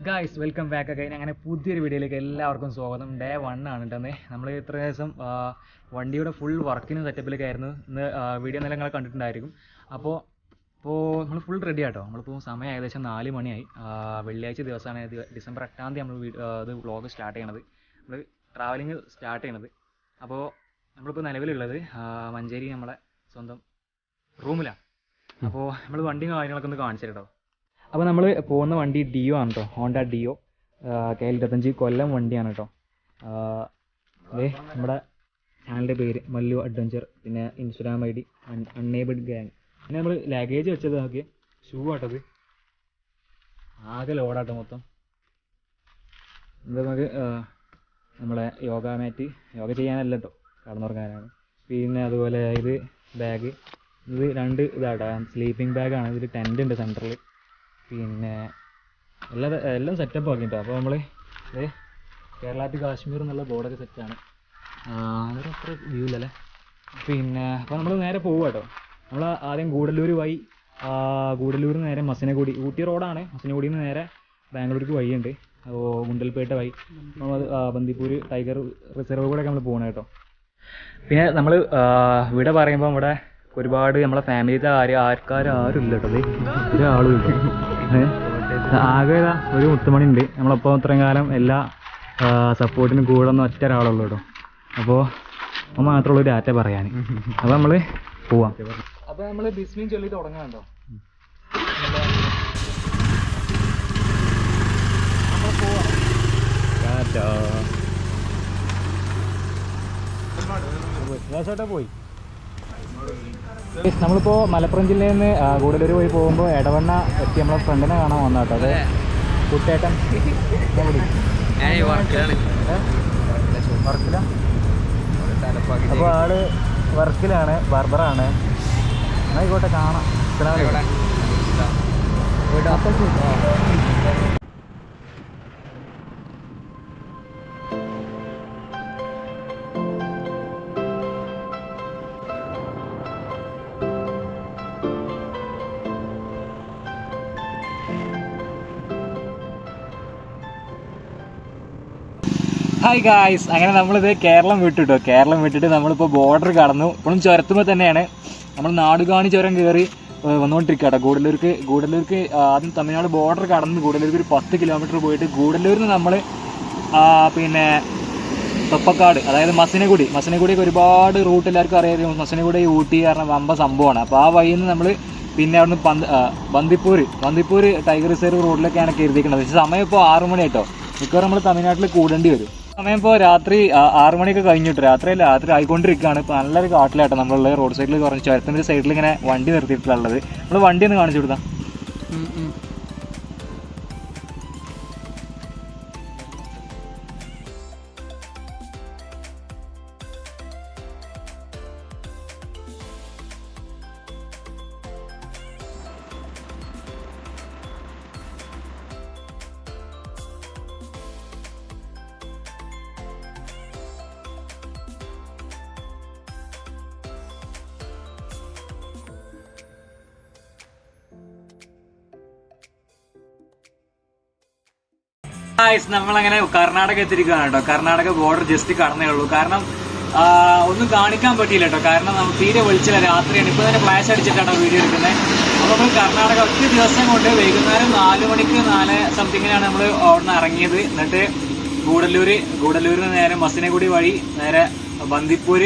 Guys welcome back again. അങ്ങനെ പുതിയൊരു വീഡിയോയിലേക്ക് എല്ലാവർക്കും സ്വാഗതം. ഡേ 1 ആണ് കേട്ടോ. നമ്മൾ ഇത്ര ദിവസം വണ്ടിയുടെ ഫുൾ വർക്കിന് സെറ്റപ്പിലൊക്കെ ആയിരുന്നു. ഇന്ന് വീഡിയോ എന്നെല്ലാം നിങ്ങൾ കണ്ടിട്ടുണ്ടായിരിക്കും. അപ്പോൾ നമ്മൾ ഫുൾ റെഡി ആട്ടോ. നമ്മളിപ്പോൾ സമയം ഏകദേശം 4 മണിയായി. വെള്ളിയാഴ്ച ദിവസമാണ്, ഡിസംബർ 8-ാം തീയതി നമ്മൾ ഇത് വ്ളോഗ് സ്റ്റാർട്ട് ചെയ്യണത്. നമ്മൾ ട്രാവലിങ് സ്റ്റാർട്ട് ചെയ്യണത്. അപ്പോൾ നമ്മളിപ്പോൾ നിലവിലുള്ളത് മഞ്ചേരി നമ്മളെ സ്വന്തം റൂമിലാണ്. അപ്പോൾ നമ്മൾ വണ്ടിയും കാര്യങ്ങളൊക്കെ ഒന്ന് കാണിച്ചു കേട്ടോ. അപ്പോൾ നമ്മൾ പോകുന്ന വണ്ടി ഡിയോ ആണ് കേട്ടോ. ഹോണ്ട ഡിയോ K25 കൊല്ലം വണ്ടിയാണ് കേട്ടോ. അതെ, നമ്മുടെ ചാനലിൻ്റെ പേര് മല്ലു അഡ്വഞ്ചർ, പിന്നെ ഇൻസ്റ്റാഗ്രാം ID അൺഎബിൾഡ് ഗാങ്. പിന്നെ നമ്മൾ ലഗേജ് വെച്ചത് നോക്കി, ഷൂ ആട്ടത് ആകെ ലോഡാട്ടോ മൊത്തം. ഇത് നമുക്ക് നമ്മളെ യോഗ മാറ്റ്, യോഗ ചെയ്യാനല്ല കേട്ടോ, കടന്നുറങ്ങാനാണ്. പിന്നെ അതുപോലെ ഇത് ബാഗ്, ഇത് 2 ഇതാട്ടോ, സ്ലീപ്പിംഗ് ബാഗാണ്. ഇതിൽ ടെൻ്റ് ഉണ്ട് സെൻറ്ററിൽ. പിന്നെ എല്ലാം സെറ്റപ്പ് ആക്കിട്ടോ. അപ്പോൾ നമ്മൾ കേരളാത്തിൽ എന്നുള്ള ബോർഡൊക്കെ സെറ്റാണ്. അതൊരു അത്ര വ്യൂ ഇല്ലല്ലേ. പിന്നെ അപ്പോൾ നമ്മൾ നേരെ പോകുക കേട്ടോ. നമ്മൾ ആദ്യം ഗൂഡല്ലൂർ വഴി, ഗൂഡല്ലൂരിൽ നിന്ന് നേരെ മസിനഗുഡി, ഊട്ടി റോഡാണ്. മസിനഗുഡിയിൽ നിന്ന് നേരെ ബാംഗ്ലൂർക്ക് വഴിയുണ്ട്. അപ്പോൾ ഗുണ്ടൽപേട്ട വഴി നമ്മൾ ബന്ദിപ്പൂർ ടൈഗർ റിസർവ് കൂടെയൊക്കെ നമ്മൾ പോകണം കേട്ടോ. പിന്നെ നമ്മൾ ഇവിടെ പറയുമ്പോൾ ഇവിടെ ഒരുപാട് നമ്മളെ ഫാമിലിയിലെ ആൾക്കാരും ഇല്ല കേട്ടോ. ഒരാളും ഇല്ല. ആകെ ഒരു മുത്തുമണി ഉണ്ട്. നമ്മളപ്പോൾ ഇത്രയും കാലം എല്ലാ സപ്പോർട്ടിനും കൂടെ ഒന്നും ഒറ്റ ഒരാളുള്ളൂ കേട്ടോ. അപ്പോൾ അത് മാത്രമുള്ളൊരു ഡാറ്റ പറയാൻ. അപ്പോൾ നമ്മൾ പോവാം. അപ്പോൾ നമ്മൾ ബിസ്മിയും ചൊല്ലി തുടങ്ങാം കേട്ടോ. നമ്മൾ പോവാം. പോയി. നമ്മളിപ്പോൾ മലപ്പുറം ജില്ലയിൽ നിന്ന് ഗൂഡല്ലൂർ പോയി പോകുമ്പോൾ എടവണ്ണ എത്തി നമ്മളെ ഫ്രണ്ടിനെ കാണാൻ വന്ന കേട്ടോ. അത് കുട്ടേട്ടൻ വർക്കില. അപ്പോൾ ആള് വർക്കിലാണ്, ബാർബറാണ്. ആയിക്കോട്ടെ, കാണാം. ഹായ് ഗായ്സ്, അങ്ങനെ നമ്മളിത് കേരളം വിട്ടിട്ടോ. കേരളം വിട്ടിട്ട് നമ്മളിപ്പോൾ ബോർഡർ കടന്നു. ഇപ്പോഴും ചുരത്തുമ്പോൾ തന്നെയാണ്. നമ്മൾ നാടുകാണി ചുരം കയറി വന്നുകൊണ്ടിരിക്കുക കേട്ടോ. ഗൂഡല്ലൂർക്ക് ആദ്യം തമിഴ്നാട് ബോർഡർ കടന്ന് ഗൂഡല്ലൂർക്ക് ഒരു 10 കിലോമീറ്റർ പോയിട്ട് ഗൂഡല്ലൂരിൽ നിന്ന് നമ്മൾ പിന്നെ തൊപ്പക്കാട്, അതായത് മസിനഗുഡിയൊക്കെ ഒരുപാട് റൂട്ട് എല്ലാവർക്കും അറിയാം. മസിനഗുഡി ഊട്ടി കാരണം വമ്പ സംഭവമാണ്. അപ്പോൾ ആ വഴിയിൽ നിന്ന് നമ്മൾ പിന്നെ അവിടുന്ന് ബന്ദിപ്പൂർ ടൈഗർ റിസർവ് റോഡിലൊക്കെയാണ് കയറിയിരിക്കുന്നത്. പക്ഷേ സമയം ഇപ്പോൾ 6 മണി കേട്ടോ. മിക്കവാറും നമ്മൾ തമിഴ്നാട്ടിൽ കൂടേണ്ടി വരും. സമയം ഇപ്പോൾ രാത്രി 6 മണിയൊക്കെ കഴിഞ്ഞിട്ട്, രാത്രി ആയിക്കൊണ്ടിരിക്കുകയാണ്. ഇപ്പോൾ നല്ലൊരു കാട്ടിലാട്ടോ നമ്മളുള്ള റോഡ് സൈഡിൽ കുറച്ച് ചുരത്തിൻ്റെ സൈഡിൽ ഇങ്ങനെ വണ്ടി നിർത്തിയിട്ടുള്ളത്. നമ്മൾ വണ്ടി ഒന്ന് കാണിച്ചു കൊടുത്താം. നമ്മളങ്ങനെ കർണാടക എത്തിയിരിക്കുകയാണ് കേട്ടോ. കർണാടക ബോർഡർ ജസ്റ്റ് കടന്നേ ഉള്ളൂ. കാരണം ഒന്നും കാണിക്കാൻ പറ്റിയില്ല കേട്ടോ. കാരണം നമ്മൾ തീരെ വിളിച്ചില്ല, രാത്രിയാണ്. ഇപ്പോൾ തന്നെ ഫ്ലാഷ് അടിച്ചിട്ടാണ് വീഡിയോ എടുക്കുന്നത്. അപ്പോൾ നമ്മൾ കർണാടക ഒറ്റ ദിവസം കൊണ്ട് വൈകുന്നേരം 4 മണിക്ക് 4 സംതിങ്ങിനാണ് നമ്മൾ അവിടെ നിന്ന് ഇറങ്ങിയത്. എന്നിട്ട് ഗൂഡല്ലൂരിൽ നേരെ മസിനഗുഡി വഴി നേരെ ബന്ദിപ്പൂർ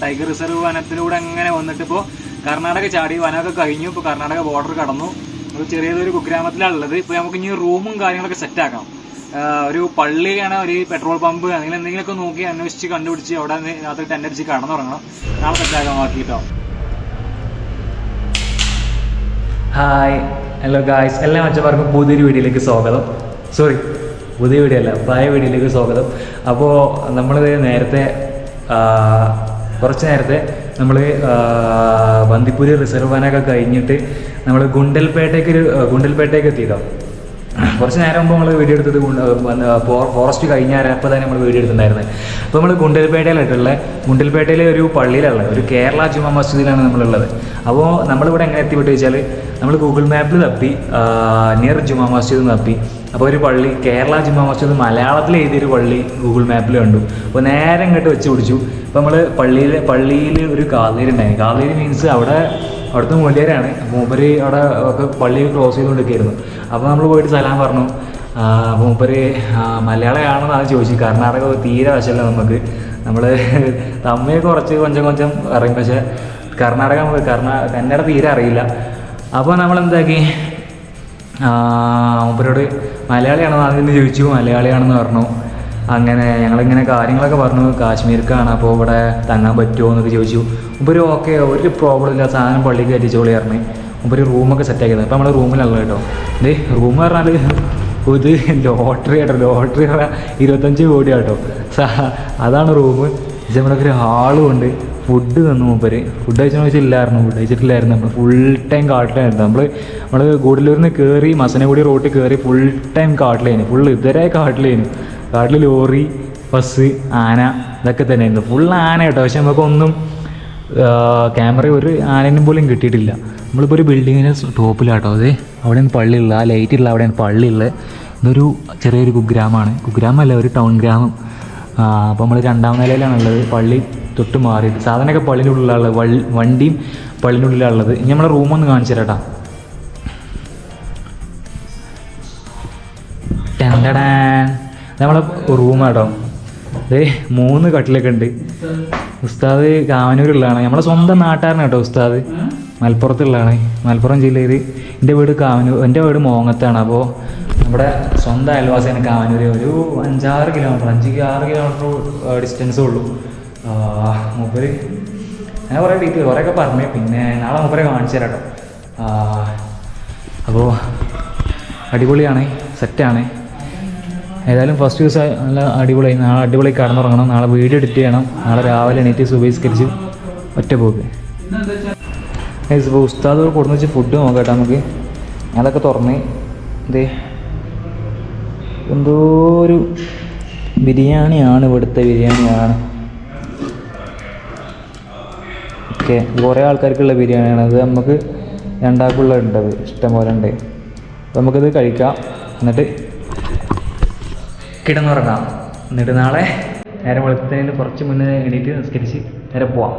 ടൈഗർ റിസർവ് വനത്തിലൂടെ അങ്ങനെ വന്നിട്ട് ഇപ്പോൾ കർണാടക ചാടി. വനമൊക്കെ കഴിഞ്ഞു. ഇപ്പോൾ കർണാടക ബോർഡർ കടന്നു. നമ്മൾ ചെറിയതൊരു കുഗ്രാമത്തിലാണ് ഉള്ളത്. ഇപ്പോൾ നമുക്ക് ഇനി റൂമും കാര്യങ്ങളൊക്കെ സെറ്റാക്കാം. ഒരു പള്ളിയാണ്, ഒരു പെട്രോൾ പമ്പ്, അങ്ങനെ എന്തെങ്കിലുമൊക്കെ നോക്കി അന്വേഷിച്ച് കണ്ടുപിടിച്ച് അവിടെ രാത്രി ടെൻ്റ് അടിച്ച് കടന്നുറങ്ങണം. നാളെ സെറ്റാക്കാൻ നോക്കിയിട്ടോ. ഹായ്, ഹലോ ഗായ്സ്, എല്ലാ മച്ചന്മാർക്കും പുതിയൊരു വീഡിയോയിലേക്ക് സ്വാഗതം. പുതിയ വീഡിയോ അല്ല, പഴയ വീഡിയോയിലേക്ക് സ്വാഗതം. അപ്പോൾ നമ്മൾ കുറച്ച് നേരത്തെ നമ്മൾ ബന്ദിപ്പൂർ റിസർവ് വനമൊക്കെ കഴിഞ്ഞിട്ട് നമ്മൾ ഗുണ്ടൽപേട്ടയ്ക്ക് എത്തിയിട്ടോ. കുറച്ച് നേരം മുമ്പ് നമ്മൾ വീഡിയോ എടുത്തത് ഫോറസ്റ്റ് കഴിഞ്ഞാൽ അപ്പോൾ തന്നെ നമ്മൾ വീഡിയോ എടുത്തിട്ടുണ്ടായിരുന്നത്. അപ്പോൾ നമ്മൾ ഗുണ്ടൽപേട്ടയിലായിട്ടുള്ള ഗുണ്ടൽപേട്ടയിലെ ഒരു പള്ളിയിലുള്ള ഒരു കേരള ജുമാ മസ്ജിദിലാണ് നമ്മളുള്ളത്. അപ്പോൾ നമ്മളിവിടെ എങ്ങനെ എത്തിപ്പെട്ട് വെച്ചാൽ നമ്മൾ ഗൂഗിൾ മാപ്പിൽ തപ്പി നിയർ ജുമാ മസ്ജിദ് തപ്പി. അപ്പോൾ ഒരു പള്ളി കേരള ജുമാ മസ്ജിദ് മലയാളത്തിൽ എഴുതിയൊരു പള്ളി ഗൂഗിൾ മാപ്പിൽ കണ്ടു. അപ്പോൾ നേരെ ഇങ്ങോട്ട് വെച്ച് പിടിച്ചു. അപ്പോൾ നമ്മൾ പള്ളിയിൽ ഒരു കാതേരുണ്ടായിരുന്നു. കാതേരി മീൻസ് അവിടുത്തെ മൂല്യരാണ്. മൂപ്പര് അവിടെ ഒക്കെ പള്ളി ക്ലോസ് ചെയ്തുകൊണ്ടിരിക്കുകയായിരുന്നു. അപ്പോൾ നമ്മൾ പോയിട്ട് സലാം പറഞ്ഞു. അപ്പോൾ മൂപ്പര് മലയാളമാണെന്നാണ് ചോദിച്ചു. കർണാടക തീരെ വശമല്ല നമുക്ക്. നമ്മൾ തമിഴ് കുറച്ച് കൊഞ്ചം അറിയും, പക്ഷേ കന്നഡ തീരെ അറിയില്ല. അപ്പോൾ നമ്മളെന്താക്കി, മൂപ്പരോട് മലയാളിയാണെന്ന് ആദ്യം ചോദിച്ചു. മലയാളിയാണെന്ന് പറഞ്ഞു. അങ്ങനെ ഞങ്ങളിങ്ങനെ കാര്യങ്ങളൊക്കെ പറഞ്ഞു. കാശ്മീർക്കാണ്, അപ്പോൾ ഇവിടെ തങ്ങാൻ പറ്റുമോ എന്നൊക്കെ ചോദിച്ചു. മുമ്പൊരു ഓക്കെ, ഒരു പ്രോബ്ലം ഇല്ല, സാധനം പള്ളിക്ക് കയറ്റിച്ചോളി പറഞ്ഞു. മുമ്പൊരു റൂമൊക്കെ സെറ്റാക്കിയത്. അപ്പോൾ നമ്മൾ റൂമിലുള്ള കേട്ടോ. റൂം പറഞ്ഞാൽ ഇത് ലോട്ടറി പറഞ്ഞാൽ 25 കോടി കേട്ടോ. അതാണ് റൂം. പക്ഷേ നമ്മളൊക്കെ ഒരു ഹാളും ഉണ്ട്. ഫുഡ് തന്നു മൂപ്പര്. ഫുഡ് കഴിച്ചെന്ന് വെച്ചില്ലായിരുന്നു. ഫുഡ് കഴിച്ചിട്ടില്ലായിരുന്നു. നമ്മൾ ഫുൾ ടൈം കാട്ടിലായിരുന്നു. നമ്മൾ ഗൂഡല്ലൂരിൽ നിന്ന് കയറി മസനഗുഡി റോട്ടിൽ കയറി ഫുൾ ടൈം കാട്ടിലായിരുന്നു. ഫുൾ ഇതുവരെ കാട്ടിലായിരുന്നു. കാട്ടിൽ ലോറി, ബസ്, ആന ഇതൊക്കെ തന്നെയായിരുന്നു. ഫുൾ ആന കേട്ടോ. പക്ഷെ നമുക്കൊന്നും ക്യാമറ ഒരു ആനേനും പോലും കിട്ടിയിട്ടില്ല. നമ്മളിപ്പോൾ ഒരു ബിൽഡിങ്ങിന് ടോപ്പിലാട്ടോ. അവിടെയാണ് പള്ളിയുള്ളത്. ആ ലൈറ്റുള്ള അവിടെയാണ് പള്ളിയുള്ളത്. ഇതൊരു ചെറിയൊരു കുഗ്രാമമാണ്. കുഗ്രാമല്ല, ഒരു ടൗൺ ഗ്രാമം. അപ്പോൾ നമ്മൾ 2ാം നിലയിലാണുള്ളത്. പള്ളി തൊട്ട് മാറിയിട്ട് സാധനമൊക്കെ പള്ളിൻ്റെ ഉള്ളിലുള്ളത്. വണ്ടിയും പള്ളിൻ്റെ ഉള്ളിലാണുള്ളത്. ഇനി നമ്മളെ റൂമൊന്ന് കാണിച്ചു തരാം. നമ്മളെ റൂമാട്ടോ. 3 കട്ടിലൊക്കെ ഉണ്ട്. ഉസ്താദ് കാവനൂരുള്ളതാണ്. നമ്മളെ സ്വന്തം നാട്ടുകാരനാണ് കേട്ടോ ഉസ്താദ്. മലപ്പുറത്തുള്ളതാണ്. മലപ്പുറം ജില്ലയിൽ. എൻ്റെ വീട് കാവനൂർ, എൻ്റെ വീട് മോങ്ങത്താണ്. അപ്പോൾ നമ്മുടെ സ്വന്തം അയൽവാസിയാണ് കാവനൂർ. ഒരു 5-6 കിലോമീറ്റർ ഡിസ്റ്റൻസേ ഉള്ളൂ. മൂപ്പര് ഞാൻ കുറേ ഡീറ്റെയിൽ കുറേയൊക്കെ പറഞ്ഞു. പിന്നെ നാളെ മൂപ്പരെ കാണിച്ചു തരാം കേട്ടോ. അപ്പോൾ അടിപൊളിയാണ്, സെറ്റാണ്. ഏതായാലും ഫസ്റ്റ് ദിവസം നല്ല അടിപൊളിയായി. നാളെ അടിപൊളി കിടന്നുറങ്ങണം. നാളെ വീഡിയോ എഡിറ്റ് ചെയ്യണം. നാളെ രാവിലെ എണീറ്റ് സുബഹിസ്കരിച്ച് ഒറ്റ പോക്ക്. ഇപ്പോൾ ഉസ്താദ് കൊടുന്ന് വെച്ച് ഫുഡ് നോക്കട്ടെ നമുക്ക്. അതൊക്കെ തുറന്ന് എന്തോ ഒരു ബിരിയാണിയാണ്. ഇവിടുത്തെ ബിരിയാണിയാണ്. ഓക്കെ, കുറേ ആൾക്കാർക്കുള്ള ബിരിയാണിയാണ്. അത് നമുക്ക് 2 ആൾക്കുള്ള ഉണ്ട്. അത് ഇഷ്ടം പോലെ ഉണ്ട്. അപ്പോൾ നമുക്കിത് കഴിക്കാം. എന്നിട്ട് കിടന്നുറങ്ങാം. എന്നിട്ട് നാളെ നേരെ വെളുത്തതിന് കുറച്ച് മുന്നേ എണീറ്റ് നിസ്കരിച്ച് നേരെ പോവാം.